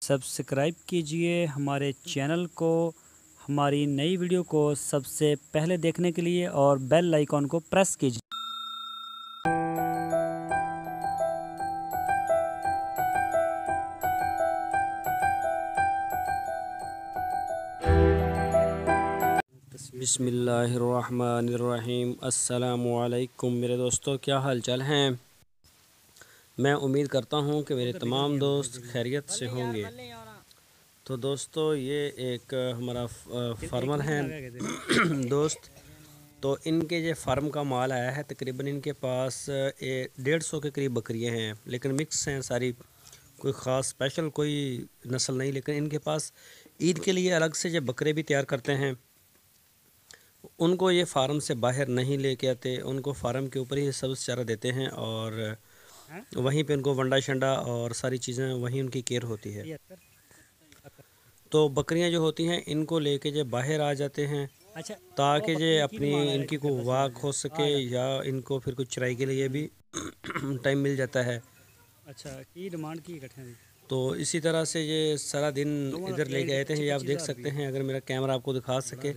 Subscribe कीजिए हमारे channel को, हमारी नई वीडियो को सबसे पहले देखने के लिए, और बेल आइकॉन को प्रेस कीजिए। बिस्मिल्लाहिर्रहमानिर्रहीम। अस्सलामु अलैकुम मेरे दोस्तों, क्या हाल चाल हैं। मैं उम्मीद करता हूं कि मेरे तमाम दोस्त खैरियत से होंगे। तो दोस्तों, ये एक हमारा फार्मर हैं दोस्त। तो इनके जो फार्म का माल आया है, तकरीबन इनके पास 150 के करीब बकरियां हैं, लेकिन मिक्स हैं सारी। कोई ख़ास स्पेशल कोई नस्ल नहीं, लेकिन इनके पास ईद के लिए अलग से जो बकरे भी तैयार करते हैं, उनको ये फार्म से बाहर नहीं लेके आते। उनको फार्म के ऊपर ही सब्ज़ चारा देते हैं और वहीं पे उनको वंडा शंडा और सारी चीज़ें वहीं उनकी केयर होती है। तो बकरियां जो होती हैं, इनको लेके जो बाहर आ जाते हैं, ताकि जो अपनी इनकी को वाक हो सके, या इनको फिर कुछ चराई के लिए भी टाइम मिल जाता है। अच्छा, की डिमांड की इकट्ठे। तो इसी तरह से ये सारा दिन इधर लेके आए थे। ये आप देख सकते हैं, अगर मेरा कैमरा आपको दिखा सके,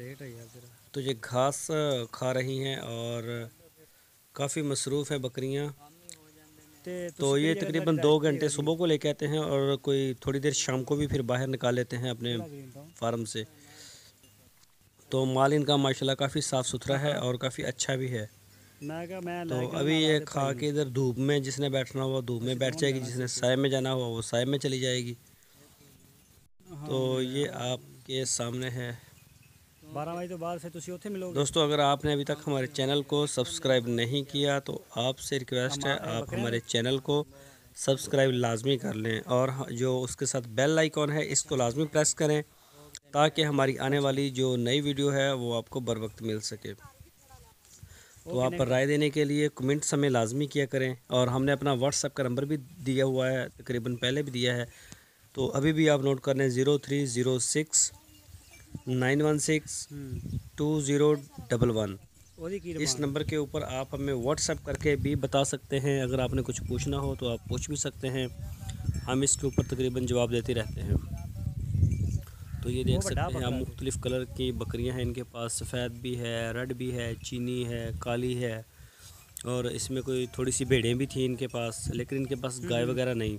तो ये घास खा रही हैं और काफ़ी मसरूफ़ है बकरियां। तो ये तकरीबन 2 घंटे सुबह को लेके आते हैं और कोई थोड़ी देर शाम को भी फिर बाहर निकाल लेते हैं अपने फार्म से। तो माल इनका माशाल्लाह काफ़ी साफ़ सुथरा है और काफ़ी अच्छा भी है। तो अभी ये खा के इधर धूप में जिसने बैठना हुआ धूप में बैठ जाएगी, जिसने साय में जाना हुआ वो साय में चली जाएगी। तो ये आपके सामने है। 12 बजे तो बाद फिर तुसी उत्थे मिलोगे। दोस्तों, अगर आपने अभी तक हमारे चैनल को सब्सक्राइब नहीं किया, तो आपसे रिक्वेस्ट है आप हमारे चैनल को सब्सक्राइब लाजमी कर लें, और जो उसके साथ बेल आइकॉन है इसको लाजमी प्रेस करें, ताकि हमारी आने वाली जो नई वीडियो है वो आपको बर वक्त मिल सके। तो आप पर राय देने के लिए कमेंट्स हमें लाजमी किया करें, और हमने अपना व्हाट्सएप का नंबर भी दिया हुआ है, तकरीबन पहले भी दिया है, तो अभी भी आप नोट कर लें 0306 916 2011। इस नंबर के ऊपर आप हमें व्हाट्सएप करके भी बता सकते हैं। अगर आपने कुछ पूछना हो तो आप पूछ भी सकते हैं, हम इसके ऊपर तकरीबन जवाब देते रहते हैं। तो ये देख सकते हैं आप, मुख्तलिफ़ कलर की बकरियां हैं इनके पास। सफ़ेद भी है, रेड भी है, चीनी है, काली है, और इसमें कोई थोड़ी सी भेड़ें भी थी इनके पास, लेकिन इनके पास गाय वगैरह नहीं।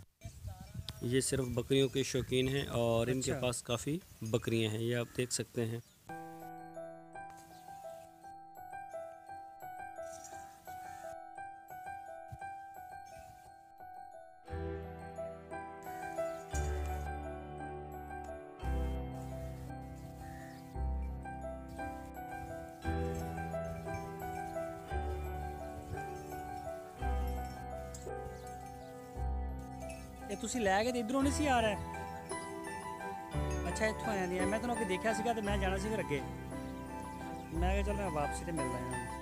ये सिर्फ बकरियों के शौकीन हैं और इनके पास काफ़ी बकरियां हैं, ये आप देख सकते हैं। ਇਹ ਤੁਸੀਂ ਲੈ ਕੇ ਤੇ ਇਧਰੋਂ ਨਹੀਂ ਸੀ ਆ ਰਿਹਾ। ਅੱਛਾ, ਇੱਥੋਂ ਆ ਜਾਂਦੀ ਹੈ। ਮੈਂ ਤੁਹਾਨੂੰ ਅੱਗੇ ਦੇਖਿਆ ਸੀਗਾ ਤੇ ਮੈਂ ਜਾਣਾ ਸੀ ਫਿਰ ਅੱਗੇ। ਮੈਂ ਕਿਹਾ ਚੱਲ ਮੈਂ ਵਾਪਸੀ ਤੇ ਮਿਲਦਾ ਹਾਂ।